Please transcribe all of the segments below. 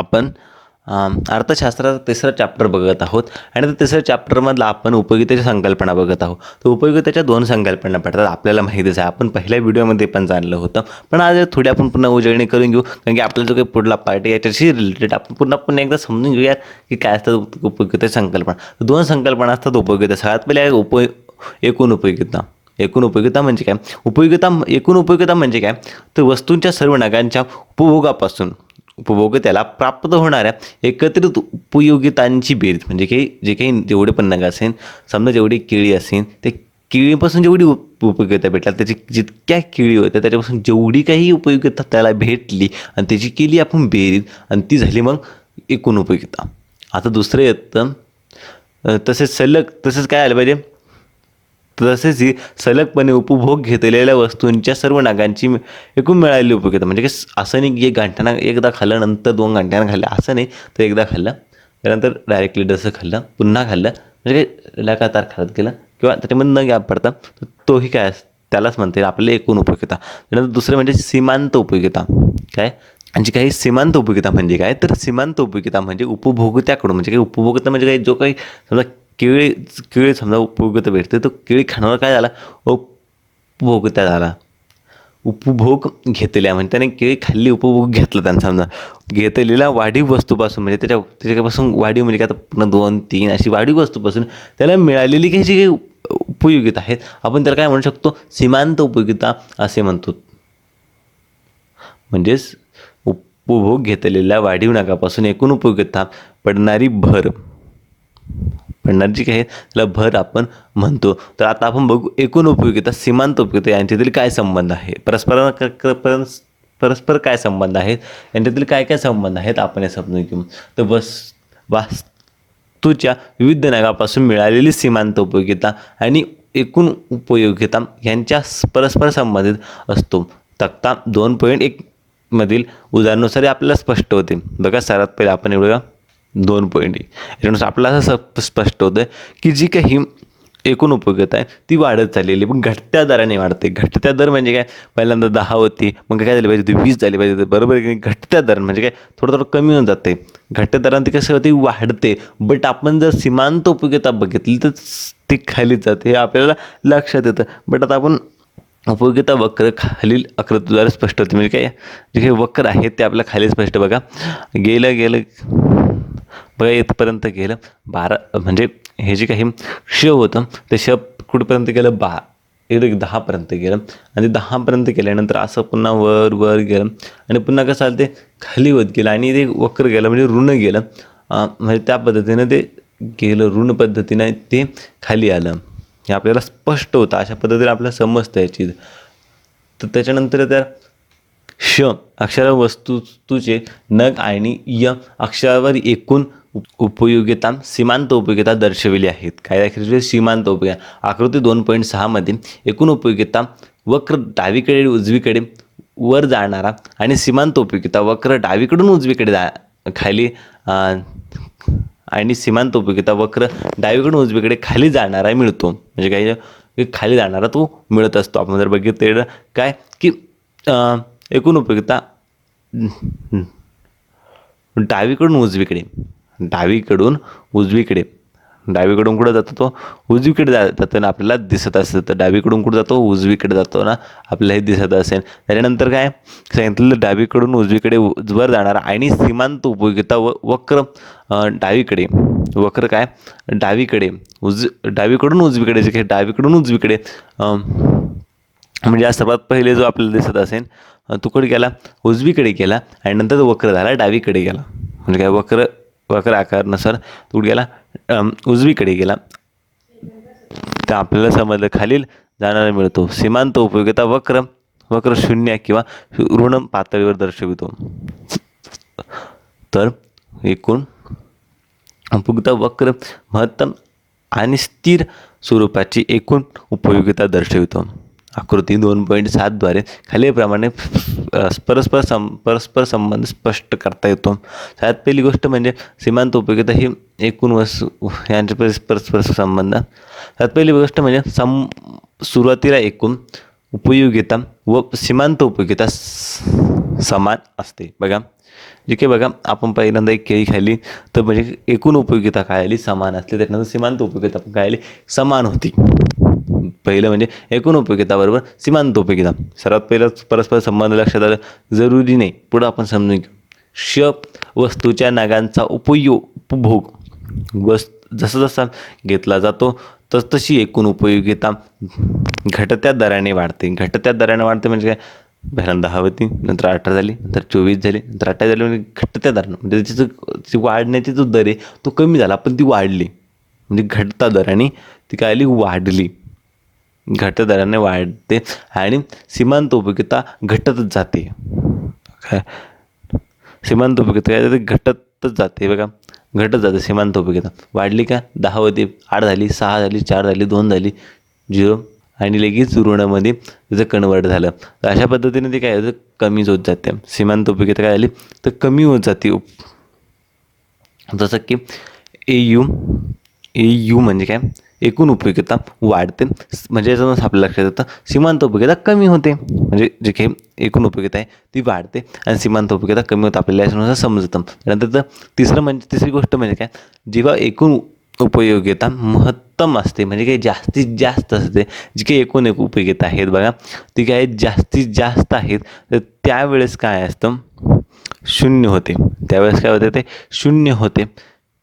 आपण अर्थशास्त्राचा तिसरा चॅप्टर बघत आहोत आणि त्या तिसऱ्या चॅप्टरमधला आपण उपयोगितेच्या संकल्पना बघत आहोत. तर उपयोगितेच्या 2 संकल्पना पडतात, आपल्याला माहितीच आहे, आपण पहिल्या व्हिडिओमध्ये पण जाणलं होतं. पण आज थोडी आपण पुन्हा उजळणी करून घेऊ, कारण की आपला जो काही पुढला पार्ट आहे याच्याशी रिलेटेड आपण पुन्हा एकदा समजून घेऊया की काय असतात उपयोगितेच्या संकल्पना. 2 संकल्पना असतात उपयोगिता. सगळ्यात पहिले आहे एकूण उपयोगिता. एकूण उपयोगिता म्हणजे काय? एकूण उपयोगिता म्हणजे काय? तर वस्तूंच्या सर्व नगांच्या उपभोगापासून उपभोगत्याला प्राप्त होणाऱ्या एकत्रित उपयोगितांची बेरीज. म्हणजे की जे काही जेवढे पण नग असेल, समजा जेवढी केळी असेल, ते केळीपासून जेवढी उपयोगिता भेटल्या, त्याची जितक्या केळी होत्या त्याच्यापासून जेवढी काही उपयोगिता त्याला भेटली आणि त्याची केली आपण बेरीज आणि ती झाली मग एकूण उपयोगिता. आता दुसरं येतं तसेच काय आलं पाहिजे, तसेच ही सलगपणे उपभोग घेतलेल्या वस्तूंच्या सर्व नगांची एकूण मिळालेली उपयोगिता. म्हणजे की असं नाही की 1 घंट्यानं एकदा खाल्लं नंतर 2 घंट्यानं खाल्लं, असं नाही. तर एकदा खाल्लं त्यानंतर डायरेक्टली जसं खाल्लं पुन्हा खाल्लं, म्हणजे काही लगातार खात गेलं किंवा त्याच्यामध्ये न गॅप पडता, तर तोही काय त्यालाच म्हणता येईल आपल्याला एकूण उपयोगिता. त्यानंतर दुसरं म्हणजे सीमांत उपयोगिता. काय म्हणजे काही सीमांत उपयोगिता म्हणजे काय? तर सीमांत उपयोगिता म्हणजे उपभोगत्याकडून, म्हणजे काही उपभोगता म्हणजे काही जो काही समजा केळी समजा उपभोगता भेटते, तर केळी खाण्यावर काय झाला? उपभोगता झाला. उपभोग घेतल्या म्हणजे त्याने केळी खाल्ली, उपभोग घेतला त्यांना. समजा घेतलेल्या वाढीव वस्तूपासून, म्हणजे त्याच्यापासून वाढीव म्हणजे काय, आता पुन्हा 2-3 अशी वाढीव वस्तूपासून त्याला मिळालेली काही जी काही उपयोगिता आहेत, आपण त्याला काय म्हणू शकतो? सीमांत उपयोगिता असे म्हणतो. म्हणजेच उपभोग घेतलेल्या वाढीव नगापासून एकूण उपयोगिता पडणारी जी काही त्याला भर आपण म्हणतो. तर आता आपण बघू एकूण उपयोगिता, सीमांत उपयोगिता यांच्यातील काय संबंध आहे, परस्पर काय संबंध आहेत, यांच्यातील काय संबंध आहेत आपण हे समजून घेऊ. तर वास्तूच्या विविध नगापासून मिळालेली सीमांत उपयोगिता आणि एकूण उपयोगिता यांच्या परस्पर संबंधित असतो. तक्ता 2.1 मधील उदाहरणानुसार आपल्याला स्पष्ट होते. बघा, सर्वात पहिले आपण एवढं 2.1 याच्यानुसार आपल्याला असं स्पष्ट होतं की जी काही एकूण उपयोगिता आहे ती वाढत चाललेली, पण घटत्या दराने वाढते. घटत्या दर म्हणजे काय? पहिल्यांदा 10 होती, मग काय झाली पाहिजे, ती 20 झाली पाहिजे, बरोबर आहे की नाही? घटत्या दर म्हणजे काय? थोडं कमी होऊन जाते. घटत्या दराने ती कसं होते? वाढते. बट आपण जर सीमांत उपयोगिता बघितली तर ती खालीच जाते, हे आपल्याला लक्षात येतं. बट आता आपण उपयोगिता वक्र खालील आकृतीद्वारे स्पष्ट होते. म्हणजे काय, जे काही वक्र आहेत ते आपल्याला खाली स्पष्ट. बघा, गेलं बघा इथपर्यंत गेलं 12, म्हणजे हे जे काही श होतं ते श कुठपर्यंत गेलं? 10पर्यंत गेलं आणि 10पर्यंत गेल्यानंतर असं पुन्हा वर गेलं आणि पुन्हा कसं आलं ते खाली होत गेलं आणि ते वक्र गेलं म्हणजे ऋण गेलं. म्हणजे त्या पद्धतीनं ते गेलं, ऋण पद्धतीनं ते खाली आलं. हे आपल्याला स्पष्ट होतं, अशा पद्धतीने आपल्याला समजतं याची. तर त्याच्यानंतर त्या श अक्षरा वस्तूचे नग आणि य अक्षरावर एकूण उपयोगिता, सीमांत उपयोगिता दर्शविली आहेत. काय दाखवले? सीमांत उपयोगिता. आकृती 2.6 मध्ये एकूण उपयोगिता वक्र डावीकडे उजवीकडे वर जाणारा आणि सीमांत उपयोगिता वक्र डावीकडून उजवीकडे खाली आणि सीमांत उपयोगिता वक्र डावीकडून उजवीकडे खाली जाणारा मिळतो. म्हणजे काही खाली जाणारा तो मिळत असतो. आपण जर बघितलं काय की एकूण उपयोगिता डावीकडून कुठं जातो? तो उजवीकडे जाताना आपल्याला दिसत असतं. तर डावीकडून कुठं जातो? उजवीकडे जातो ना, आपल्याला हे दिसत असेल. त्याच्यानंतर काय सांगितलेलं? डावीकडून उजवीकडे वर जाणारा आणि सीमांत उपयोगिता वक्र डावीकडे, वक्र काय डावीकडून उजवीकडे, जे काही डावीकडून उजवीकडे म्हणजे सर्वात पहिले जो आपल्याला दिसत असेल तो कुठे गेला? उजवीकडे गेला आणि नंतर वक्र झाला डावीकडे गेला. म्हणजे काय, वक्र आकारानुसार तो गेला उजवीकडे गेला. तर आपल्याला समजलं खालील जाणारा मिळतो. सीमांत उपयोगिता वक्र शून्य किंवा ऋण पातळीवर दर्शवितो. तर एकूण उपयोगिता वक्र महत्तम आणि स्थिर स्वरूपाची एकूण उपयोगिता दर्शवितो. आकृती 2.7 द्वारे खालीलप्रमाणे परस्पर संबंध स्पष्ट करता येतो. सगळ्यात पहिली गोष्ट म्हणजे सीमांत उपयोगिता ही एकूण वस्तू यांचे परस्पर संबंध. सगळ्यात पहिली गोष्ट म्हणजे सुरुवातीला एकूण उपयोगिता व सीमांत उपयोगिता समान असते. बघा, जे काही बघा आपण पहिल्यांदा एक केळी खाल्ली तर म्हणजे एकूण उपयोगिता काय आली समान असली, त्याच्यानंतर सीमांत उपयोगिता पण काय आली समान होती. पहिलं म्हणजे एकूण उपयोगिता बरोबर सीमांत उपयोगिता. सर्वात पहिलं परस्पर संबंध लक्षात आलं जरुरी नाही, पुढं आपण समजून घेऊ. वस्तूच्या नागांचा उपभोग जसा जसा घेतला जातो तशी एकूण उपयोगिता घटत्या दराने वाढते. घटत्या दराने वाढते म्हणजे काय, पहिल्यांदा 10 होती, नंतर 18 झाली, नंतर 24 झाली, नंतर 28 झाली, म्हणजे घटत्या दरानं म्हणजे त्याची वाढण्याची जो दर आहे तो कमी झाला पण ती वाढली, म्हणजे घटता दराने ती काय आली वाढली. घटत्या दराने वाढते आणि सीमांत उपयोगिता घटतच जाते. काय सीमांत उपयोगिता काय घटतच जाते बघा, घटत जाते. सीमांत उपयोगिता वाढली का 10 होती, 8 झाली, 6 झाली, 4 झाली, 2 झाली, 0 आणि लगेच ऋणामध्ये त्याचं कन्वर्ट झालं. तर अशा पद्धतीने ते काय होतं कमीच होत जाते. सीमांत उपयोगिता काय झाली तर कमी होत जाते. जसं की AU म्हणजे काय, एकूण उपयोगिता वाढते, म्हणजे याच्यातून आपल्या लक्षात येतं सीमांत उपयोगिता कमी होते. म्हणजे जे काही एकूण उपयोगिता आहे ती वाढते आणि सीमांत उपयोगिता कमी होते, आपल्याला याच्यानुसार समजतं. त्यानंतर तिसरी गोष्ट म्हणजे काय, जेव्हा एकूण उपयोगिता महत्तम असते म्हणजे काही जास्तीत जास्त असते, जी काही एकूण उपयोगिता आहेत बघा ती काय जास्तीत जास्त आहेत, तर त्यावेळेस काय असतं शून्य होते. त्यावेळेस काय होते ते शून्य होते.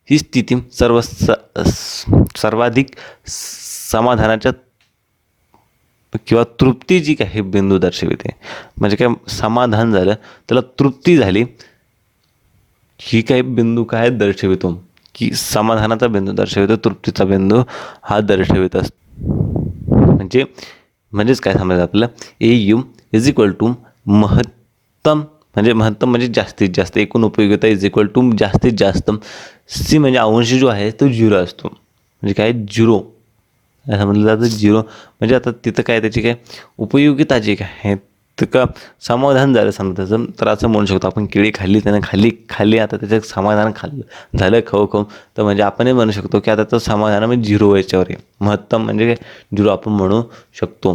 ही स्थिती सर्वाधिक समाधानाच्या किंवा तृप्ती जी काही बिंदू दर्शविते. म्हणजे काय समाधान झालं त्याला तृप्ती झाली, ही काही बिंदू काय दर्शवितो की समाधानाचा बिंदू दर्शवितो, तृप्तीचा बिंदू हा दर्शवित असतो. म्हणजेच काय समजायचं आपल्याला, AU इज इक्वल टू महत्तम म्हणजे जास्तीत जास्त, एकूण उपयोगिता इज इक्वल टू जास्तीत जास्त. C म्हणजे अंश जो आहे तो 0 असतो. म्हणजे काय 0 असं म्हटलं जातं. 0 म्हणजे आता तिथं काय त्याची काय उपयोगिता जी काय आहे तर का समाधान झालं समजा त्याचं, तर असं म्हणू शकतो आपण केळी खाल्ली त्यानं खाल्ली आता त्याचं समाधान झालं खाऊ तर म्हणजे आपणही म्हणू शकतो की आता तर समाधान म्हणजे 0 याच्यावर आहे. महत्तम म्हणजे काय 0 आपण म्हणू शकतो.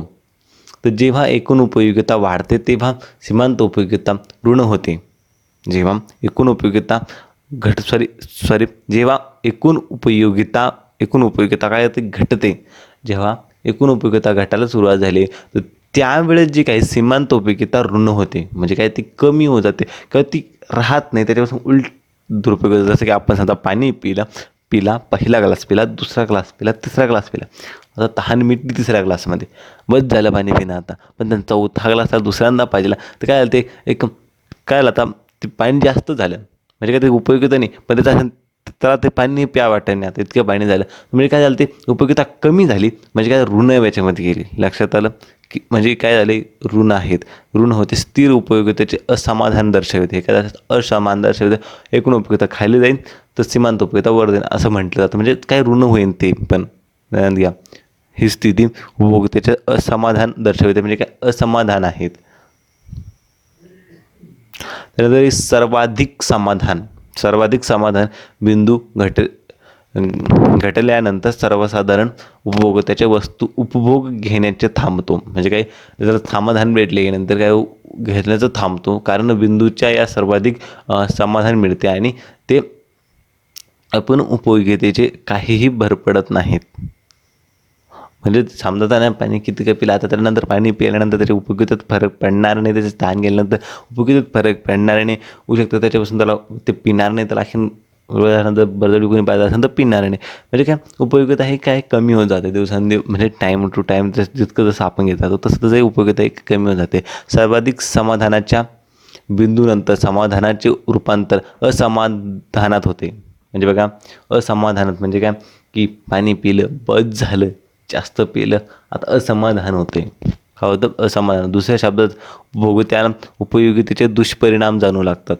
तर जेव्हा एकूण उपयोगिता वाढते तेव्हा सीमांत उपयोगिता ऋण होते. जेव्हा एकूण उपयोगिता जेव्हा एकूण उपयोगिता काय होते घटते. जेव्हा एकूण उपयोगिता घटायला सुरुवात झाली तर त्यावेळेस जी काही सीमांत उपयोगिता ऋण होते, म्हणजे काय ती कमी होत जाते किंवा ती राहत नाही. त्याच्यापासून उलट दुरुपयोग, जसं की आपण समजा पाणी पिला पहिला ग्लास पिला, दुसरा ग्लास पिला, तिसरा ग्लास पिला, आता तहान मिटली तिसऱ्या ग्लासमध्ये, बस झालं पाणी पिणं आता. पण त्यांचा चौथा ग्लास दुसऱ्यांदा पाहिजे तर काय झालं ते काय झालं आता ते पाणी जास्त झालं, म्हणजे काय ते उपयोगिता नाही, पण त्याला ते पाणी प्या वाटत नाही आता इतकं पाणी झालं. म्हणजे काय झालं ते उपयोगिता कमी झाली, म्हणजे काय ऋण याच्यामध्ये गेली. लक्षात आलं की म्हणजे काय झाले ऋण आहेत, ऋण होते. स्थिर उपयोगितेचे असमाधान दर्शवते, एखाद्या असमान दर्शवते. एकूण उपयोगिता खाली जाईल तर सीमांत उपयोगिता वर जाईल असं म्हटलं जातं. म्हणजे काय ऋण होईल ते पण घ्या. ही स्थिती उपभोक्त्याचे असमाधान दर्शवते, म्हणजे काय असमाधान आहेत. त्यानंतर सर्वाधिक समाधान बिंदू घटल्यानंतर सर्वसाधारण उपभोक्त्याच्या वस्तू उपभोग घेण्याचे थांबतो. म्हणजे काय जर समाधान भेटले नंतर काय घेण्याचं थांबतो, कारण बिंदूच्या या सर्वाधिक समाधान मिळते आणि ते आपण उपयोगितेचे काहीही भर पडत नाहीत. म्हणजे समजा नाही पाणी किती काय पिलं, आता त्यानंतर पाणी पिल्यानंतर त्याच्या उपयोगितेत फरक पडणार नाही, त्याचे स्थान गेल्यानंतर उपयोगितेत फरक पडणार नाही. होऊ शकतं त्याच्यापासून त्याला ते पिणार नाही, त्याला आणखीन वेळानंतर बरदडी कोणी पाहिजे असेल तर पिणार नाही. म्हणजे काय उपयोगिता हे काय कमी होत जाते दिवसांदिवस, म्हणजे टाईम टू टाईम जितकं जसं आपण घेत जातो तसं तसं उपयोगिता एक कमी होत जाते. सर्वाधिक समाधानाच्या बिंदूनंतर समाधानाचे रूपांतर असमाधानात होते. म्हणजे बघा असमाधानात म्हणजे काय की पाणी पिलं बस झालं, जास्त पिलं आता असमाधान होते. का होतं असमाधान. दुसऱ्या शब्दात उपयोगितेचे दुष्परिणाम जाणू लागतात.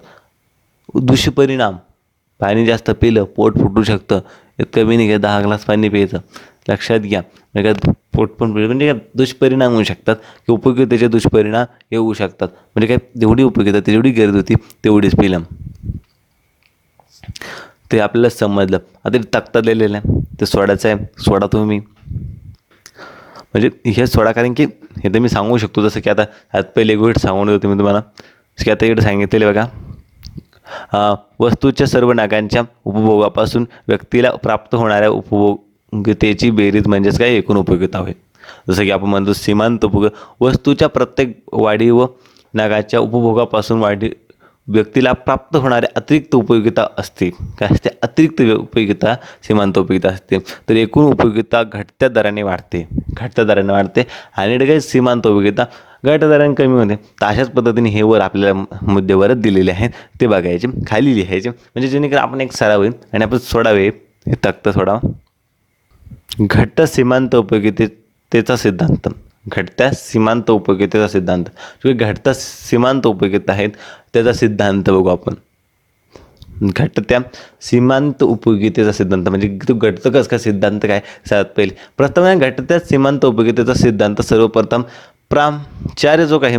दुष्परिणाम, पाणी जास्त पिलं पोट फुटू शकतं. कमी नाही घ्या 10 ग्लास पाणी प्यायचं, लक्षात घ्या. म्हणजे काय पोट पण पिळलं म्हणजे काय दुष्परिणाम होऊ शकतात, की उपयोगितेचे दुष्परिणाम येऊ शकतात. म्हणजे काय जेवढी उपयोगिता जेवढी गरज होती तेवढीच पिलं, ते आपल्याला समजलं. आता तक्ता दिलेला आहे ते सोडायचं आहे, सोडा तुम्ही. म्हणजे हे सोडा, कारण की हे तर मी सांगू शकतो. जसं की आता पहिले गोष्ट सांगून होते मी तुम्हाला की आता इकडे सांगितलेले बघा वस्तूच्या सर्व नागांच्या उपभोगापासून व्यक्तीला प्राप्त होणाऱ्या उपभोग्यतेची बेरीज म्हणजेच काय एकूण उपयोगिता होय. जसं की आपण म्हणतो सीमांत उपभोग, वस्तूच्या प्रत्येक वाढी व नागाच्या उपभोगापासून व्यक्तीला प्राप्त होणाऱ्या अतिरिक्त उपयोगिता असते. काय असते? अतिरिक्त उपयोगिता सीमांत उपयोगिता असते. तर एकूण उपयोगिता घटत्या दराने वाढते आणि काय सीमांत उपयोगिता घटत्या दराने कमी होते. तर अशाच पद्धतीने हे वर आपल्याला मुद्देवरच दिलेले आहेत ते बघायचे, खाली लिहायचे, म्हणजे जेणेकरून आपण एक सराव होईल आणि आपण सोडावे हे तख्त सोडावा. घट्ट सीमांत उपयोगितेचा सिद्धांत, घटत्या सीमांत उपयोगितेचा सिद्धांत किंवा घटत्या सीमांत उपयोगिता आहेत त्याचा सिद्धांत बघू आपण. घटत्या सीमांत उपयोगितेचा सिद्धांत म्हणजे तो घटतं कसं काय, सिद्धांत काय सगळ्यात पहिले. प्रथम घटत्या सीमांत उपयोगितेचा सिद्धांत सर्वप्रथम प्राचार्य जो काही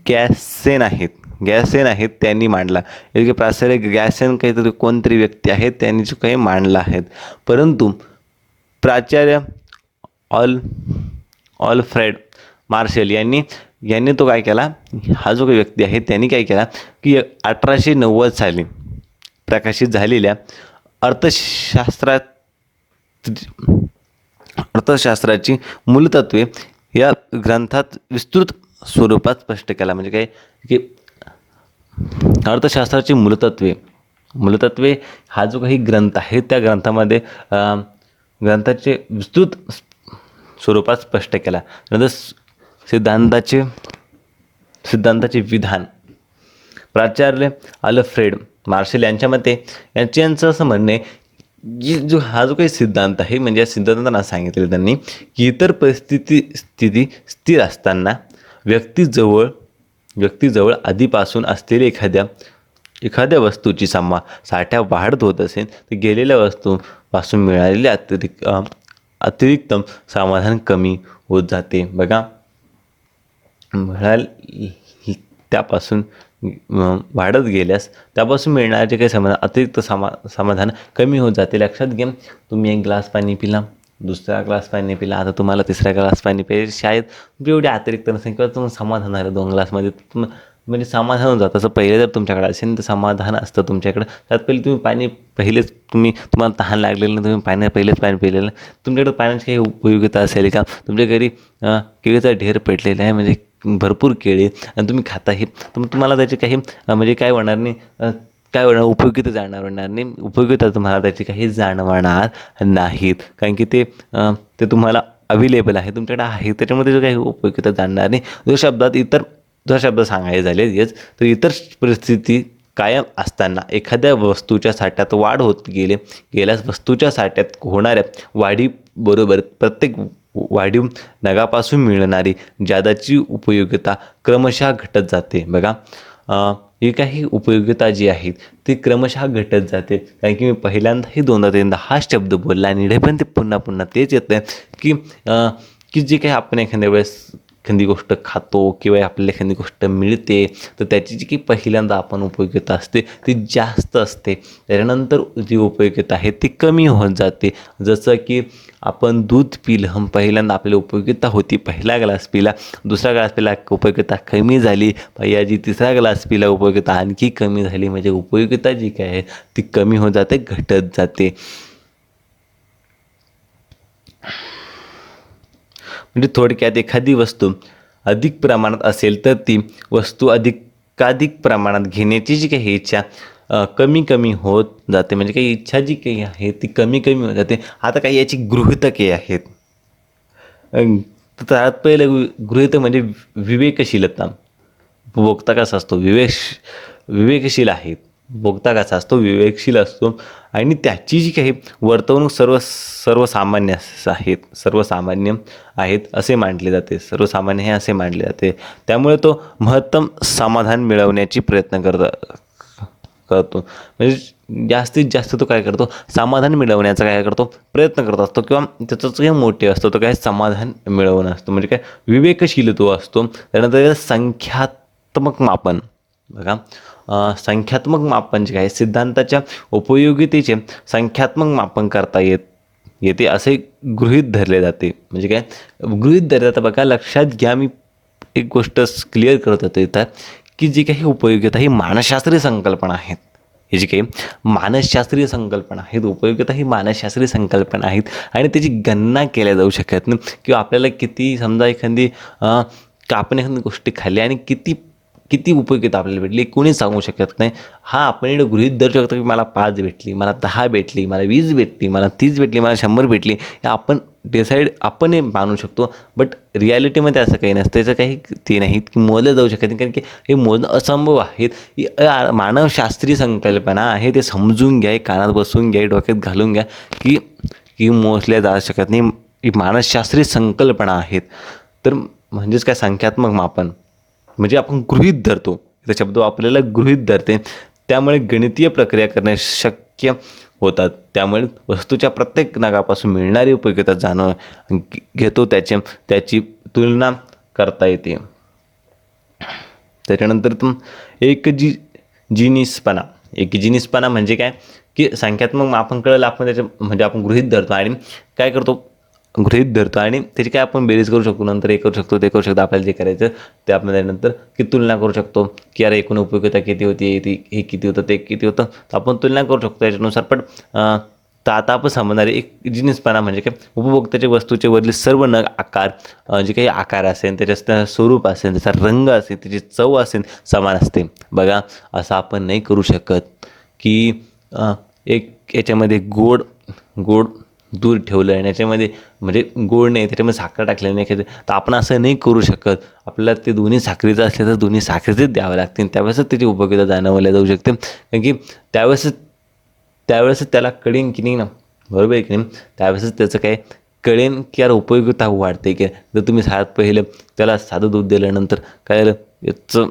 गॅसेन आहेत त्यांनी मांडला. प्राचार्य गॅसेन काहीतरी कोणतरी व्यक्ती आहेत त्यांनी जो काही मांडला आहेत. परंतु प्राचार्य ऑल्फ्रेड मार्शल यांनी तो काय केला, हा जो काही व्यक्ती आहे त्यांनी काय केला की 1890 साली प्रकाशित झालेल्या अर्थशास्त्राची मूलतत्वे या ग्रंथात विस्तृत स्वरूपात स्पष्ट केला. म्हणजे काय की अर्थशास्त्राची मूलतत्वे हा जो काही ग्रंथ आहे त्या ग्रंथामध्ये ग्रंथाचे विस्तृत स्वरूपात स्पष्ट केला. नंतर सिद्धांताचे विधान प्राचार्य अल्फ्रेड मार्शल यांच्या मते यांचं असं म्हणणे की हा जो काही सिद्धांत आहे म्हणजे या सिद्धांतांना सांगितले त्यांनी की इतर स्थिती स्थिर असताना व्यक्तीजवळ आधीपासून असलेली एखाद्या वस्तूची साठ्या वाढत होत असेल तर गेलेल्या वस्तूपासून मिळालेले अतिरिक्त समाधान कमी होत जाते. बघा, त्यापासून वाढत गेल्यास त्यापासून मिळणारे जे काही समाधान अतिरिक्त समाधान कमी होत जाते. लक्षात घ्या, तुम्ही एक ग्लास पाणी पिला, दुसरा ग्लास पाणी पिला, आता तुम्हाला तिसरा ग्लास पाणी प्यायचे, शाळेत एवढी अतिरिक्त नसेल किंवा तुम्हाला समाधान झालं 2 ग्लासमध्ये म्हणजे समाधान होऊन जातं. असं पहिले जर तुमच्याकडे असेल तर समाधान असतं तुमच्याकडं. त्यात पहिले तुम्हाला तहान लागलेलं नाही, तुम्ही पहिलेच पाणी पिलेलं, तुमच्याकडे पाण्याची काही उपयोगिता असेल का? तुमच्या घरी केळीचा ढेर पेटलेला आहे म्हणजे भरपूर केळी आणि तुम्ही खाताही, तर तुम्हाला त्याची काही म्हणजे काय होणार नाही, उपयोगिता जाणवणार नाही. उपयोगिता तुम्हाला त्याची काही जाणवणार नाहीत, कारण की ते तुम्हाला अवेलेबल आहे, तुमच्याकडे आहे, त्याच्यामध्ये जो काही उपयोगिता जाणणार नाही. जर शब्द सांगायचे झाले हेच, तर इतर परिस्थिती कायम असताना एखाद्या वस्तूच्या साठ्यात वाढ होत गेल्यास वस्तूच्या साठ्यात होणाऱ्या वाढीबरोबर प्रत्येक वाढीव नगापासून मिळणारी ज्यादाची उपयोगिता क्रमशः घटत जाते. बघा, ही काही उपयोगिता जी आहे ती क्रमशः घटत जाते. कारण की मी पहिल्यांदाही 2दा-3दा हा शब्द बोलला आणि इकडे पण ते पुन्हा तेच येतं की जे काही आपण एखाद्या वेळेस एखादी गोष्ट खातो किंवा आपल्याला एखादी गोष्ट मिळते तर त्याची जी काही पहिल्यांदा आपण उपयोगिता असते ती जास्त असते, त्याच्यानंतर जी उपयोगिता आहे ती कमी होत जाते. जसं की आपण दूध पिलं, पहिल्यांदा आपल्याला उपयोगिता होती, पहिला ग्लास पिला, दुसरा ग्लास पिला, उपयोगिता कमी झाली, जी तिसरा ग्लास पिला, उपयोगिता आणखी कमी झाली. म्हणजे उपयोगिता जी काय आहे ती कमी होत जाते, घटत जाते. म्हणजे थोडक्यात एखादी वस्तू अधिक प्रमाणात असेल तर ती वस्तू अधिकाधिक प्रमाणात घेण्याची जी काही इच्छा कमी होत जाते. म्हणजे काही इच्छा जी काही आहे ती कमी होत जाते. आता काही याची गृहीतके आहेत. तर पहिलं गृहीतक म्हणजे विवेकशीलता. उपभोक्ता कसा असतो? विवेकशील आहेत. उपभोक्ता कसा असतो? विवेकशील असतो आणि त्याची जी काही वर्तवणूक सर्वसामान्य आहेत असे मानले जाते. सर्वसामान्य हे असे मानले जाते. त्यामुळे तो महत्तम समाधान मिळवण्याची प्रयत्न करतो. म्हणजे जास्तीत जास्त तो काय करतो? समाधान मिळवण्याचा काय करतो? प्रयत्न करत असतो किंवा त्याचं जे मोठे असतो तो काय समाधान मिळवणं असतो. म्हणजे काय? विवेकशील तो असतो. त्यानंतर संख्यात्मक मापन. बघा, संख्यात्मक मापन जे आहे सिद्धांताच्या उपयोगितेचे संख्यात्मक मापन करता येते असे गृहीत धरले जाते. म्हणजे काय गृहीत धरले जातं? बघा, लक्षात घ्या, मी एक गोष्ट क्लिअर करत होतो इथं की जी काही उपयोगिता ही मानसशास्त्रीय संकल्पना आहेत. ही जी काही मानसशास्त्रीय संकल्पना आहेत, उपयोगिता ही मानसशास्त्रीय संकल्पना आहेत आणि त्याची गणना केल्या जाऊ शकत नाही. किंवा आपल्याला किती समजा एखादी आपण एखादी गोष्टी खाल्ली आणि किती किती उपयोगिता आपल्याला भेटली कोणी सांगू शकत नाही. हा आपण इकडे गृहीत धरू शकतो की मला 5 भेटली, मला 10 भेटली, मला 20 भेटली, मला 30 भेटली, मला 100 भेटली, हे आपण डिसाईड आपण हे मानू शकतो. बट रिॲलिटीमध्ये असं काही नसतं. त्याचं काही ते नाहीत की मोजलं जाऊ शकत नाही, कारण की हे मोजणं असंभव आहेत. ही मानवशास्त्रीय संकल्पना आहे. ते समजून घ्या, कानात बसून घ्या, डोक्यात घालून घ्या की की मोजल्या जाऊ शकत नाही. ही मानसशास्त्रीय संकल्पना आहेत. तर म्हणजेच काय संख्यात्मक मापन म्हणजे आपण गृहीत धरतो, त्याचा शब्द आपल्याला गृहीत धरते, त्यामुळे गणितीय प्रक्रिया करणे शक्य होतात. त्यामुळे वस्तूच्या प्रत्येक नगापासून मिळणारी उपयोगिता जाणून घेतो, त्याची तुलना करता येते. त्याच्यानंतर एकजिनिसपणा म्हणजे काय की संख्यात्मक मापन कळलं आपण त्याच्या म्हणजे आपण गृहीत धरतो आणि काय करतो आणि त्याची काय आपण बेरीज करू शकतो, नंतर हे करू शकतो, ते करू शकतो, आपल्याला जे करायचं ते आपण त्यानंतर की तुलना करू शकतो की अरे एकूण उपयोगिता किती होती, हे किती होतं, ते किती होतं, तर आपण तुलना करू शकतो याच्यानुसार. पण तर आता आपण समजणारे एक जिनिसपणा म्हणजे काय उपभोक्त्याच्या वस्तूचे वरील सर्व नग आकार जे काही आकार असेल, त्याच्या स्वरूप असेल, त्याचा रंग असेल, त्याची चव असेल समान असते. बघा असं आपण नाही करू शकत की एक याच्यामध्ये गोड दूध ठेवलं आणि याच्यामध्ये म्हणजे गोड नाही त्याच्यामध्ये साखर टाकलेली नाही, तर आपण असं नाही करू शकत. आपल्याला ते दोन्ही साखरेचं असले तर दोन्ही साखरेचेच द्यावे लागतील, त्यावेळेसच त्याची उपयोगिता जाणवल्या जाऊ शकते. कारण की त्यावेळेस त्याला कळेन की नाही ना, बरोबर आहे की नाही, त्यावेळेसच त्याचं काय कळेन की यार उपयोगिता वाढते की. जर तुम्ही पहिलं त्याला साधं दूध दिलं, नंतर काय झालं याचं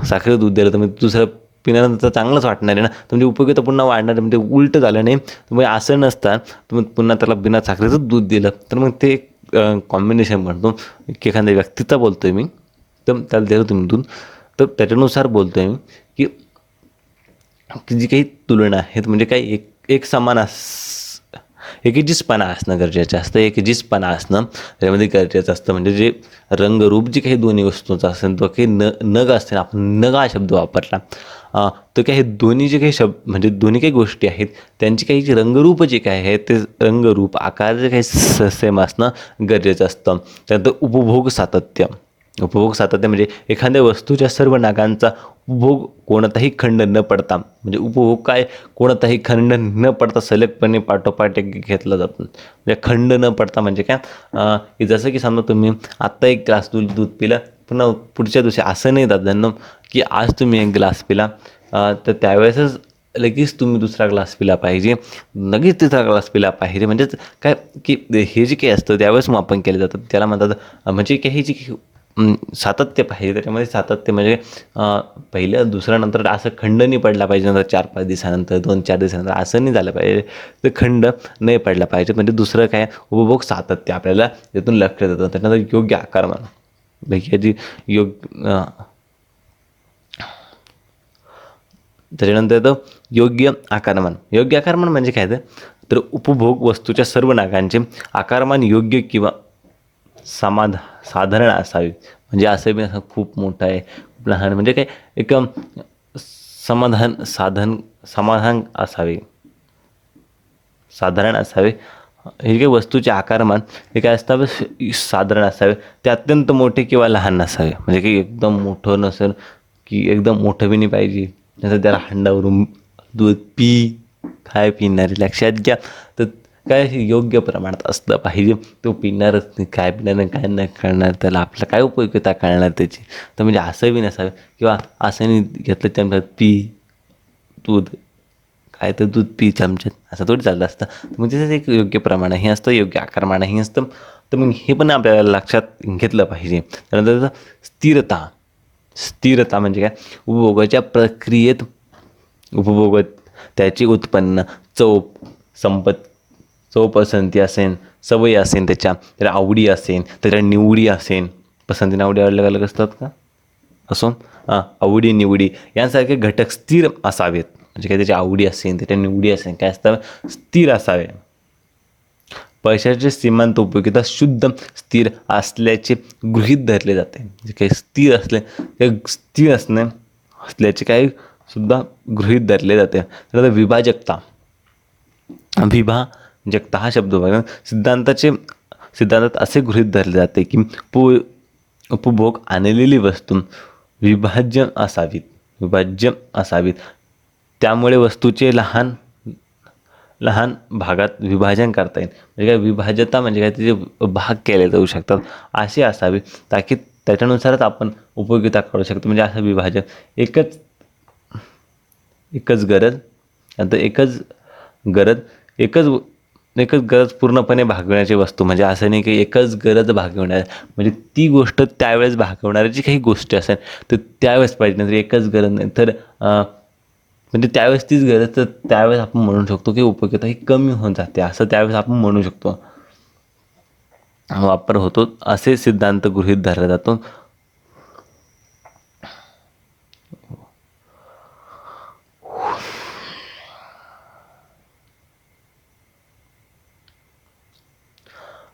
साखरेचं दूध दिलं, तर मग दुसरं पिण्यानंतर चांगलंच वाटणार आहे ना, तुमची उपयोगिता पुन्हा वाढणार आहे. म्हणजे उलटं झालं नाही, तुम्ही असं नसता तुम्ही पुन्हा त्याला बिना साखरेचं दूध दिलं, तर मग ते कॉम्बिनेशन म्हणतो की एखाद्या व्यक्तीचा बोलतो आहे मी, तर त्याला दिलं तुम्ही दूध, तर त्याच्यानुसार बोलतो आहे मी की जी काही तुलना आहेत म्हणजे काही एक समान एकजिसपणा असणं गरजेचं असतं. एकजिसपणा असणं त्यामध्ये गरजेचं असतं. म्हणजे जे रंगरूप जे काही दोन्ही वस्तूंचं असेल, तो काही नग असते, आपण नग हा शब्द वापरला, तर काही हे दोन्ही जे काही म्हणजे दोन्ही काही गोष्टी आहेत त्यांची काही जे रंगरूप जे काय आहे ते रंगरूप आकार जे काही सेम असणं गरजेचं असतं. त्यानंतर उपभोग सातत्य म्हणजे एखाद्या वस्तूच्या सर्व नागांचा उपभोग कोणताही खंड न पडता, म्हणजे उपभोग काय कोणताही खंड न पडता सलगपणे पाठोपाठ घेतला जातो. म्हणजे खंड न पडता म्हणजे काय की जसं की समजा तुम्ही आत्ता एक ग्लास दूध पिलं, पुन्हा पुढच्या दिवशी असं नाही दादा की आज तुम्ही एक ग्लास पिला तर त्यावेळेसच लगेच तुम्ही दुसरा ग्लास पिला पाहिजे, लगेच तिसरा ग्लास पिला पाहिजे. म्हणजेच काय की हे जे काही असतं त्यावेळेस मापन केलं जातं, त्याला म्हणतात म्हणजे काही जी सातत्य पाहिजे. त्याच्यामध्ये सातत्य म्हणजे पहिलं दुसऱ्या नंतर असं खंड नाही पडला पाहिजे, नंतर 4-5 दिवसानंतर 2-4 दिवसानंतर असं नाही झालं पाहिजे, तर खंड नाही पडला पाहिजे. म्हणजे दुसरं काय उपभोग सातत्य आपल्याला त्यातून लक्षात येतं. त्याच्यानंतर योग्य आकारमान याची त्याच्यानंतर येतं योग्य आकारमान म्हणजे काय तर उपभोग वस्तूच्या सर्व नागांचे आकारमान योग्य किंवा साधारण असावे. म्हणजे असं बी असं खूप मोठं आहे, खूप लहान, म्हणजे काय एक समाधान असावे, साधारण असावे. हे काही वस्तूचे आकारमान हे काय असतं साधारण असावे. ते अत्यंत मोठे किंवा लहान नसावे. म्हणजे काही एकदम मोठं नसेल की एकदम मोठं बी नाही पाहिजे, नंतर त्याला हंडावरून दूध काय पिणारे लक्षात घ्या, तर काय योग्य प्रमाणात असलं पाहिजे. तो पिणारच नाही, काय पिणार काय नाही कळणार, त्याला आपलं काय उपयोगिता कळणार त्याची. तर म्हणजे असं बी नसावं किंवा असं नाही घेतलं चमच्यात दूध काय तर दूध चमच्यात, असं थोडी चाललं असतं. म्हणजे त्याचं एक योग्य प्रमाणही असतं, योग्य आकारमानही असतं. तर मग हे पण आपल्याला लक्षात घेतलं पाहिजे. त्यानंतर स्थिरता म्हणजे काय उपभोगाच्या प्रक्रियेत त्याची उत्पन्न चव पसंती असेल, सवयी असेल, त्याच्या आवडी असेल, त्याच्या निवडी असेल. पसंती नावडी अलग अलग असतात का असो, आवडी निवडी यांसारखे घटक स्थिर असावेत. म्हणजे काय त्याची आवडी असेल, त्याच्या निवडी असेल, काय असतं स्थिर असावे. पैशाचे सीमांत उपयोगिता शुद्ध स्थिर असल्याचे गृहीत धरले जाते. म्हणजे काही स्थिर असणे असल्याचे काही सुद्धा गृहीत धरले जाते. तर विभाजकता विभाजकता हा शब्द बघा सिद्धांतात असे गृहीत धरले जाते की उपभोग आणलेली वस्तू विभाज्य असावीत. त्यामुळे वस्तूचे लहान लहान भागात विभाजन करता येईल. म्हणजे काय विभाज्यता म्हणजे काय, त्याचे भाग केले जाऊ शकतात असे असावे, ताकी त्याच्यानुसारच आपण उपयोगिता करू शकतो. म्हणजे असं विभाजन एकच गरज आता एकच गरज पूर्णपणे भागवण्याची वस्तू. म्हणजे असं नाही की एकच गरज भागवणार, म्हणजे ती गोष्ट त्यावेळेस भागवणारी जी काही गोष्टी असेल तर त्यावेळेस पाहिजे, नंतर एकच गरज नाही तर म्हणजे त्यावेळेस तीच गरज, तर त्यावेळेस आपण म्हणू शकतो की उपयोगिता ही कमी होऊन जाते, असं त्यावेळेस आपण म्हणू शकतो. वापर होतो असे सिद्धांत गृहीत धरला जातो.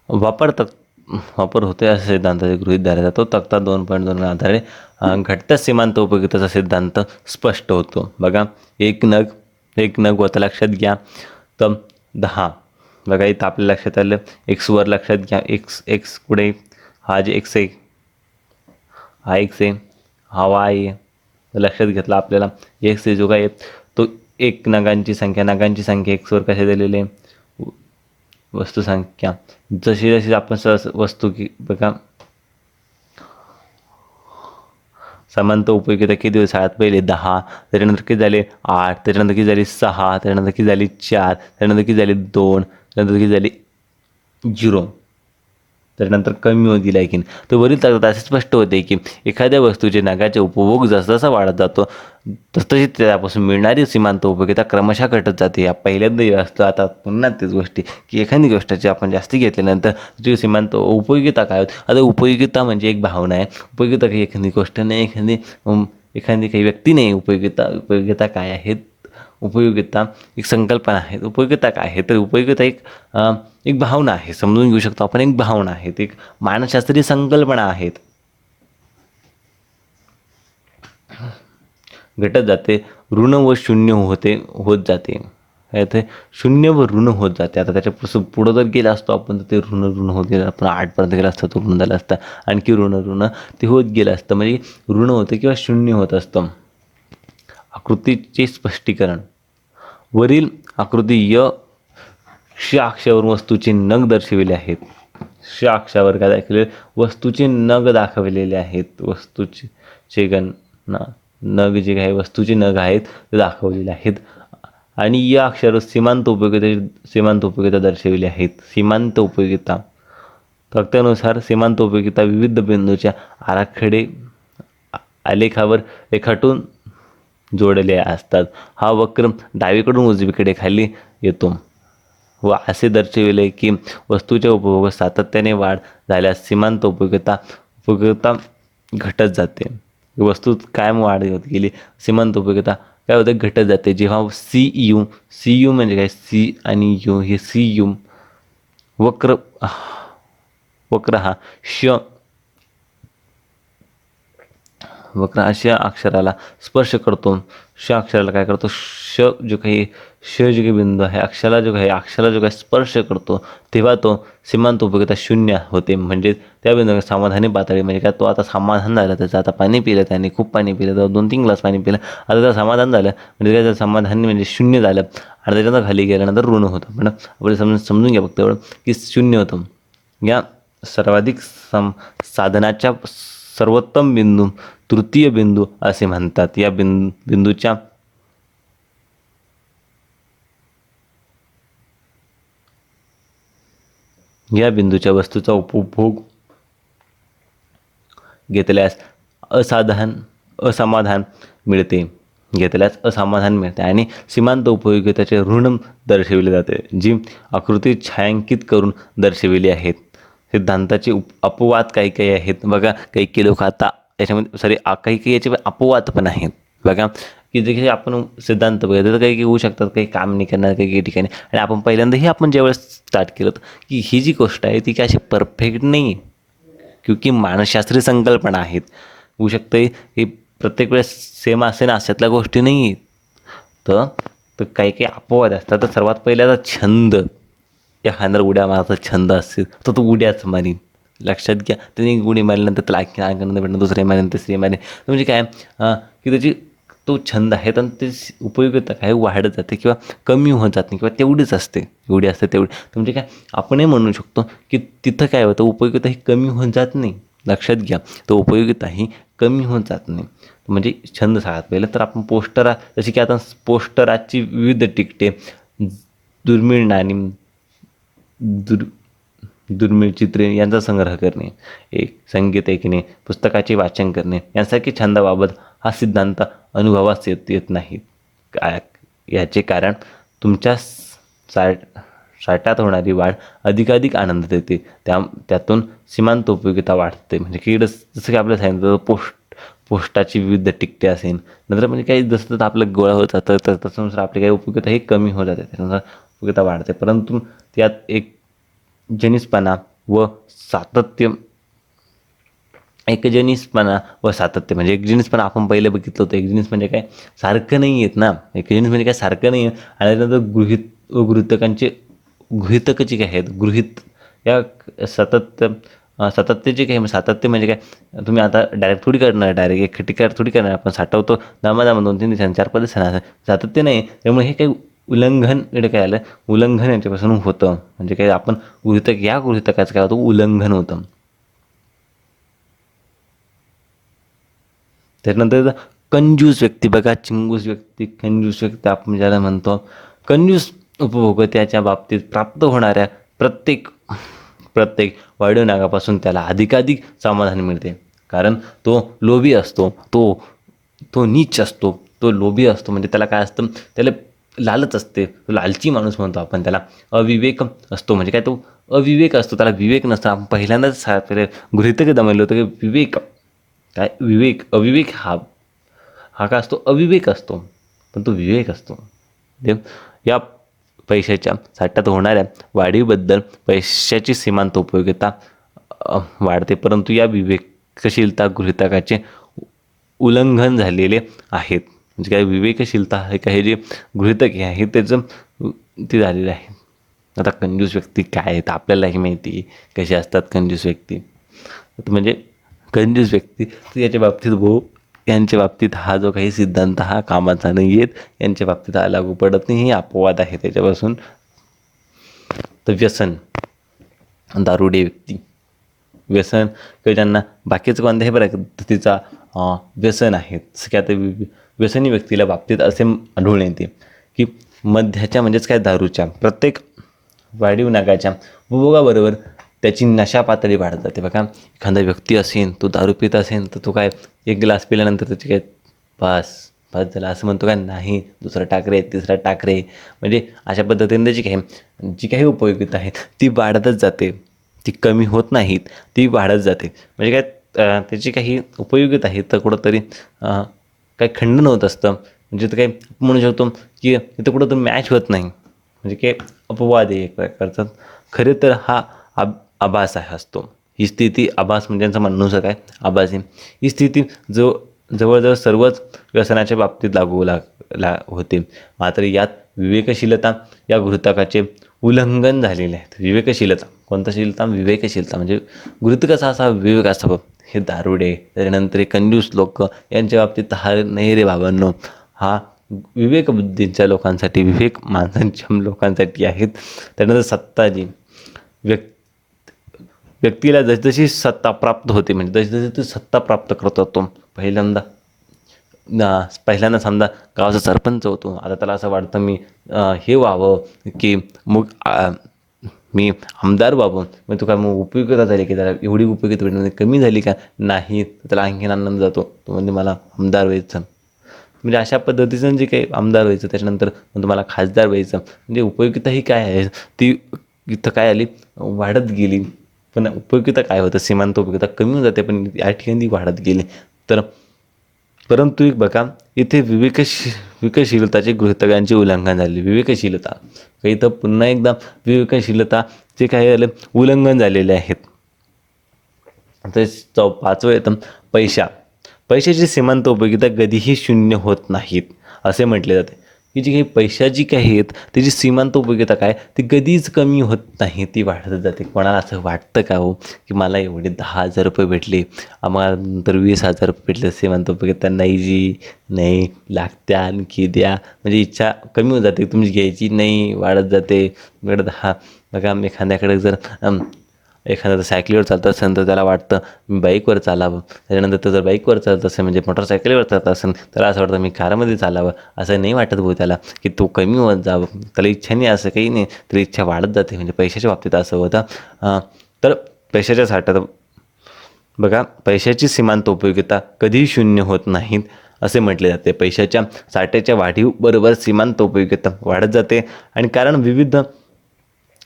वापर होते असे सिद्धांताचे गृहीत धरला जातो. तक्ता 2.2 आधारे घटत्या सीमांत उपयोगिताचा सिद्धांत स्पष्ट होतो. बघा, एक नग होता, लक्षात घ्या. तर 10 बघा, इथं आपल्या लक्षात आलं. एक्स वर लक्षात घ्या. एक्स पुढे हा जे एक्स आहे, हा एक्स आहे, हा वाय आहे. लक्षात घेतला आपल्याला. एक्स जो काय तो एक नगांची संख्या एक्सवर कशा दिलेली आहे, वस्तू संख्या. जशी जशी आपण वस्तू की बघा, समांतर उपयोगिता किती दिवस आहेत, पहिले 10, त्याच्यानंतर किती झाले 8, त्याच्यानंतर किती झाली 6, त्याच्यानंतर किती झाली 4, त्याच्यानंतर किती झाली 2, त्यानंतर किती झाली 0, त्याच्यानंतर कमी होत गेला आहे की नाही. तर वरील तक्त्यात असे स्पष्ट होते की एखाद्या वस्तूचे नगाचे उपभोग जसजसा वाढत जातो तसतशी त्यापासून मिळणारी सीमांत उपयोगिता क्रमशः घटत जाते. या पहिल्यांदा असतं. आता पुन्हा तेच गोष्टी की एखादी गोष्टाची आपण जास्ती घेतल्यानंतर तुझी सीमांत उपयोगिता काय होत. आता उपयोगिता म्हणजे एक भावना आहे. उपयोगिता काही एखादी गोष्ट नाही, एखादी काही व्यक्ती नाही. उपयोगिता काय आहेत, उपयोगिता एक संकल्पना आहे. उपयोगिता काय आहे, तर उपयोगिता एक भावना आहे. समजून घेऊ शकतो आपण. एक भावना आहे, एक मानसशास्त्रीय संकल्पना आहेत. घटत जाते, ऋण व शून्य होत जाते. ते शून्य व ऋण होत जाते. आता त्याच्या पुढं जर गेला असतो आपण तर ते ऋण होत गेलं. आपण 8पर्यंत गेला असतं, तो ऋण झाला असता. आणखी ऋण ते होत गेलं असतं. म्हणजे ऋण होतं किंवा शून्य होत असतं. आकृतीचे स्पष्टीकरण. वरील आकृती श अक्षावर वस्तूचे नग दर्शविले आहेत. श अक्षावर काय दाखवले, वस्तूचे नग दाखवलेले आहेत. वस्तूचे नग जे काही वस्तूचे नग आहेत ते दाखवलेले आहेत. आणि या अक्षरावर सीमांत उपयोगिता दर्शविली आहेत. सीमांत उपयोगिता तक्त्यानुसार सीमांत उपयोगिता विविध बिंदूच्या आलेखावर रेखाटून जोडले असतात. हा वक्र डावीकडून उजवीकडे खाली येतो व असे दर्शविले की वस्तूच्या उपभोगात सातत्याने वाढ झाल्यास सीमांत उपयोगिता घटत जाते. वस्तू कायम वाढ होत गेली, सीमांत उपयोगिता काय होते, घटत जाते. जेव्हा सी यू म्हणजे काय, सी आणि यू हे सी यू वक्र हा अशा अक्षराला स्पर्श करतो. श अक्षराला काय करतो, जो काही बिंदू आहे, अक्षराला जो काही स्पर्श करतो तेव्हा तो सीमांत उपयोगिता शून्य होते. म्हणजे त्या बिंदूला समाधानी पातळी. म्हणजे काय, तो आता समाधान झालं, त्याचं आता पाणी पिलं, त्याने खूप पाणी पिलं, तर 2-3 ग्लास पाणी पिलं, आता त्याचं समाधान झालं. म्हणजे काय, समाधानी म्हणजे शून्य झालं. आणि त्याच्यानंतर खाली गेल्यानंतर ऋण होतं. पण आपण समजून घ्या फक्त एवढं की शून्य होतं. या सर्वाधिक साधनाच्या सर्वोत्तम बिंदू तृतीय बिंदू असे म्हणतात. या बिंदूच्या वस्तूचा उपभोग घेतल्यास असमाधान मिळते आणि सीमांत उपयोगिताचे ऋण दर्शविले जाते, जी आकृती छायांकित करून दर्शविली आहेत. सिद्धांताचे अपवाद काही आहेत बघा. काही लोक आता याच्यामध्ये काही याचे अपवाद पण आहेत बघा, की जे काही आपण सिद्धांत बघितलं तर काही होऊ शकतात, काही काम नाही करणार काही ठिकाणी. आणि आपण पहिल्यांदाही आपण ज्यावेळेस स्टार्ट केलं की ही जी गोष्ट आहे ती काय अशी परफेक्ट नाही आहे, क्योंकि मानसशास्त्रीय संकल्पना आहेत. होऊ शकते हे प्रत्येक वेळेस सेम असे ना अशातल्या गोष्टी नाही आहेत. तर तर काही काही अपवाद असतात. तर सर्वात पहिल्यांदा छंद, एखाद्या उड्या मारायचा छंद असेल तर तो उड्याच मारीन. लक्षात घ्या, त्याने उडी मारल्यानंतर त्याला आणखी आनंद भेटणं, दुसरे मारेन तिसरे मारेन. म्हणजे काय की त्याची तो छंद आहे तर ते उपयोगिता काय वाढत जाते किंवा कमी होत जात नाही किंवा तेवढीच असते, एवढी असते तेवढी. तर म्हणजे काय आपणही म्हणू शकतो की तिथं काय होतं, उपयोगिता ही कमी होत जात नाही. लक्षात घ्या, तो उपयोगिता ही कमी होत जात नाही. म्हणजे छंद सगळ्यात पहिलं तर आपण जसे की आता पोस्टराची विविध तिकिटे, दुर्मिळ नाणी, दुर दुर्मिळ चित्रे यांचा संग्रह करणे, एक संगीत ऐकणे, पुस्तकाचे वाचन करणे यांसारखी छंदाबाबत हा सिद्धांत अनुभवास येत नाहीत. काय याचे कारण तुमच्या साठ्यात होणारी वाढ अधिकाधिक आनंद देते. त्यातून सीमांत उपयोगिता वाढते. म्हणजे की जसं की आपल्याला सांगितलं पोस्टाची विविध तिकिटे असेल, नंतर म्हणजे काही जसं तर आपलं गोळा होत जातं तर तसंनुसार आपली काही उपयोगिता ही कमी होत जाते, त्यानुसार उपयोगिता वाढते. परंतु त्यात एकजणीसपणा व सातत्य म्हणजे एकजिनिसपणा आपण पहिले बघितलं होतं. एकजिनिस म्हणजे काय, सारखं नाही आहेत ना. एकजिनिस म्हणजे काय, सारखं नाही आहे. आणि त्यानंतर गृहितकं जी काय आहेत, या सातत्याचे काही सातत्य म्हणजे काय, तुम्ही आता डायरेक्ट थोडी करणार, डायरेक्ट एक खटिकार थोडी करणार. आपण साठवतो दामादामा 2-3 दिवसांनी, 4-5 दिवसांनी. सातत्य नाही. त्यामुळे हे काही उल्लंघन, इकडे काय आलं, उल्लंघन यांच्यापासून होतं. म्हणजे काय, आपण गृहितकाचं काय होतं, उल्लंघन होतं. त्यानंतर कंजूस व्यक्ती बघा, कंजूस व्यक्ती आपण ज्याला म्हणतो. कंजूस उपभोक्त्याच्या बाबतीत प्राप्त होणाऱ्या प्रत्येक वाढीव नागापासून त्याला अधिकाधिक समाधान मिळते. कारण तो लोभी असतो, तो नीच असतो, तो लोभी असतो. म्हणजे त्याला काय असतं, त्याला लालच असते. तो लालची माणूस म्हणतो आपण त्याला. अविवेक असतो, म्हणजे काय, तो अविवेक असतो, त्याला विवेक नसतो. आपण पहिल्यांदाच गृहीतक दमवलं होतं की अविवेक हा काय असतो, अविवेक असतो. पण तो विवेक असतो. या पैशाच्या साठ्यात होणाऱ्या वाढीबद्दल पैशाची सीमांत उपयोगिता वाढते, परंतु या विवेकशीलता गृहीतकाचे उल्लंघन झालेले आहेत. म्हणजे काय, विवेकशीलता आहे का, हे जे गृहीतक आहे त्याचं ते झालेलं आहे. आता कंजूस व्यक्ती काय आहेत आपल्यालाही माहिती कसे असतात कंजूस व्यक्ती. म्हणजे कंजूस व्यक्ती तर यांच्या बाबतीत हा जो काही सिद्धांत हा कामाचा नाही आहेत, यांच्या बाबतीत हा लागू पडत नाही. हे अपवाद आहे त्याच्यापासून. तर व्यसन, दारुडे व्यक्ती, व्यसन किंवा ज्यांना बाकीचं कोणत्याही पद्धतीचा व्यसन आहे, जसं की आता व्यसनी व्यक्तीला बाबतीत असे आढळून येते की मद्याच्या म्हणजेच काय, दारूच्या प्रत्येक वाढीव नागाच्या उपभोगाबरोबर त्याची नशा पातळी वाढत जाते. बघा, एखादा व्यक्ती असेल, तो दारू पित असेल तर तो काय, एक ग्लास पिल्यानंतर त्याची काय, पास झाला असं म्हणतो का, नाही, दुसरा टाकरे, तिसरा टाकरे. म्हणजे अशा पद्धतीने त्याची जी काही उपयोगिता आहे ती वाढतच जाते, ती कमी होत नाहीत, ती वाढत जाते. म्हणजे काय, त्याची काही उपयोगिता आहे तर कुठंतरी काही खंडन होत असतं. म्हणजे तर काही म्हणू शकतो की इथं कुठं तर मॅच होत नाही. म्हणजे काय, अपवाद आहे एक प्रकारचा. खरे तर हा आभास असतो. ही स्थिती आभास म्हणजे त्यांचं म्हणणं काय, आभास आहे. ही स्थिती जवळजवळ सर्वच व्यसनाच्या बाबतीत लागू होते. मात्र यात विवेकशीलता या गृहीतकाचे उल्लंघन झालेले आहेत. विवेकशीलता, कोणता शीलता, विवेकशीलता. म्हणजे गृहीतकाचा असा विवेक असावा. हे दारुडे, त्याच्यानंतर हे कंजूस लोक यांच्या बाबतीत हा नाही रे बाबांनो. हा विवेकबुद्धींच्या लोकांसाठी, विवेक माणसांच्या लोकांसाठी आहेत. त्यानंतर सत्ता, जी व्यक्तीला जसजशी सत्ता प्राप्त होते, म्हणजे जसजशी ती सत्ता प्राप्त करतो, तो पहिल्यांदा समजा गावाचा सरपंच होतो. आता त्याला असं वाटतं मी हे व्हावं की मग मी आमदार व्हावं. मग तो काय, मग उपयोगिता झाली की त्याला एवढी उपयोगिता भेटण्याची कमी झाली का, नाही, त्याला आणखीन आनंद जातो. तो म्हणजे मला आमदार व्हायचं. म्हणजे अशा पद्धतीचं जे काही आमदार व्हायचं, त्याच्यानंतर मग तुम्हाला खासदार व्हायचं. म्हणजे उपयोगिता ही काय आहे, ती इथं काय आली, वाढत गेली. पण उपयोगिता काय होतं, सीमांत उपयोगिता कमी होऊन जाते, पण या ठिकाणी वाढत गेली. तर परंतु एक बघा, इथे विवेकशीलताचे गृहीतकांचे उल्लंघन झाले. विवेकशीलता काही तर पुन्हा एकदा विवेकशीलताचे काय झालं, उल्लंघन झालेले आहेत. तर 5वं येतं पैशाची सीमांत उपयोगिता कधीही शून्य होत नाहीत असे म्हटले जाते की जी काही पैशाची काय आहेत त्याची सीमांत उपयोगिता काय ती कधीच कमी होत नाही, ती वाढत जाते. कोणाला असं वाटतं का हो की मला एवढे 10,000 रुपये भेटले, आम्हाला नंतर 20,000 भेटले सीमांत उपयोगिता? नाही जी, नाही, लागत्या आणखी द्या, म्हणजे इच्छा कमी होत जाते तुमची घ्यायची, नाही वाढत जाते. बघा एखाद्याकडे जर एखादा जर सायकलीवर चालत असेल तर त्याला वाटतं मी बाईकवर चालावं. त्याच्यानंतर तो जर बाईकवर चालत असेल म्हणजे मोटरसायकलीवर चालत असेल त्याला असं वाटतं मी कारमध्ये चालावं. असं नाही वाटत भाऊ त्याला की तो कमी होत जावं. त्याला इच्छा नाही, असं काही नाही, तरी इच्छा वाढत जाते. म्हणजे पैशाच्या बाबतीत असं होतं. तर पैशाच्या साठ्यात बघा, पैशाची सीमांत उपयोगिता कधीही शून्य होत नाहीत असे म्हटले जाते. पैशाच्या साठ्याच्या वाढीबरोबर सीमांत उपयोगिता वाढत जाते आणि कारण विविध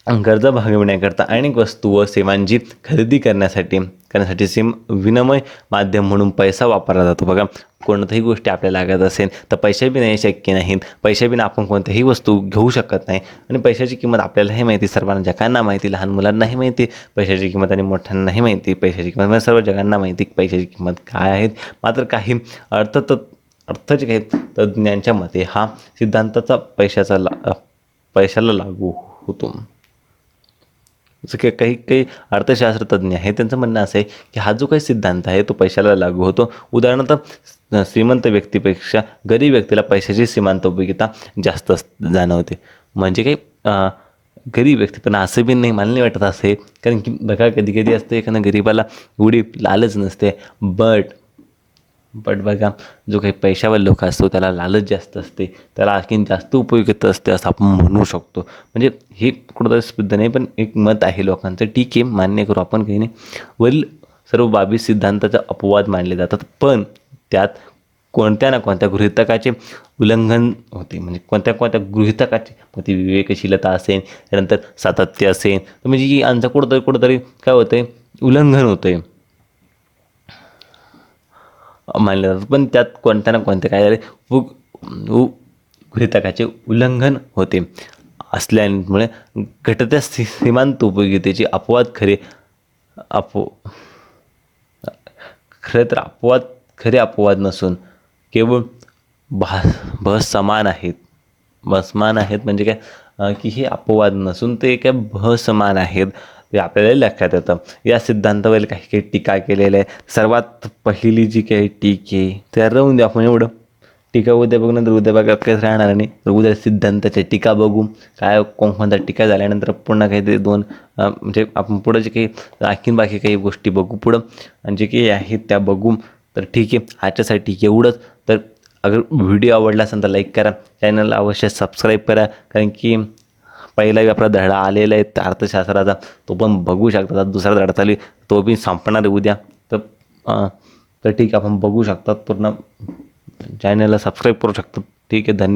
गरजा भागविण्याकरता अनेक वस्तू व सेवांची खरेदी करण्यासाठी विनिमय माध्यम म्हणून पैसा वापरला जातो. बघा, कोणत्याही गोष्टी आपल्याला लागत असेल तर पैशाबिना हे शक्य नाहीत. पैशाबिना आपण कोणत्याही वस्तू घेऊ शकत नाही आणि पैशाची किंमत आपल्यालाही माहिती, सर्वांना जगांना माहिती, लहान मुलांनाही माहिती पैशाची किंमत आणि मोठ्यांनाही माहिती पैशाची किंमत, म्हणजे सर्व जगांना माहिती पैशाची किंमत काय आहेत. मात्र काही अर्थाचे काही तज्ज्ञांच्या मते हा सिद्धांताचा पैशाला लागू होतो. जसं की काही अर्थशास्त्र तज्ज्ञ आहेत त्यांचं म्हणणं असं आहे की हा जो काही सिद्धांत आहे तो पैशाला लागू होतो. उदाहरणार्थ श्रीमंत व्यक्तीपेक्षा गरीब व्यक्तीला पैशाची सीमांत उपयोगिता जास्त जाणवते. म्हणजे काही गरीब व्यक्ती, पण असं बी नाही, मला नाही वाटत असं आहे. कारण की बघा, कधी कधी असते एखाद्या गरीबाला एवढी लालच नसते, बट बघा, जो काही पैशावर लोक असतो त्याला लालच जास्त असते, त्याला आणखीन जास्त उपयोगिता असते असं आपण म्हणू शकतो. म्हणजे हे कुठंतरी सिद्ध नाही, पण एक मत आहे लोकांचं. ठीक आहे, मान्य करू आपण, काही नाही. वरील सर्व बाबी सिद्धांताचा अपवाद मानले जातात, पण त्यात कोणत्या ना कोणत्या गृहितकाचे उल्लंघन होते. म्हणजे कोणत्या गृहितकाचे, मग ती विवेकशीलता असेल, त्यानंतर सातत्य असेल, तर म्हणजे की यांचं कुठंतरी काय होतं आहे, उल्लंघन होतं आहे मानले जातात. पण त्यात कोणत्या ना कोणत्या काय झाले गृहितकाचे उल्लंघन होते असल्यामुळे घटत्या सीमांत उपयोगितेचे अपवाद खरे अपवाद नसून केवळ समान आहेत. बसमान आहेत म्हणजे काय की हे अपवाद नसून ते काय समान आहेत ते आपल्याला लक्षात येतं. या सिद्धांतावर काही टीका केलेल्या आहे. सर्वात पहिली जी काही टीके त्या राहून द्या, आपण एवढं टीका उद्या बघू, नंतर उद्या बघा काहीच राहणार नाही. तर उद्या सिद्धांताच्या टीका बघू, काय कोणत्या टीका झाल्यानंतर पुन्हा काहीतरी म्हणजे आपण पुढं जे काही आणखीन बाकी काही गोष्टी बघू पुढं, आणि जे काही आहेत त्या बघू. तर ठीक आहे, आजच्यासाठी एवढंच. तर अगर व्हिडिओ आवडला असेल तर लाईक करा, चॅनलला अवश्य सबस्क्राईब करा, कारण की पहिलाही आपला धडा आलेला आहे अर्थशास्त्राचा, तो पण बघू शकता. दुसरा धडा चालू तो बी संपणार आहे उद्या. तर ठीक आहे, आपण बघू शकतात, पूर्ण चॅनलला सबस्क्राईब करू शकतो. ठीक आहे, धन्यवाद.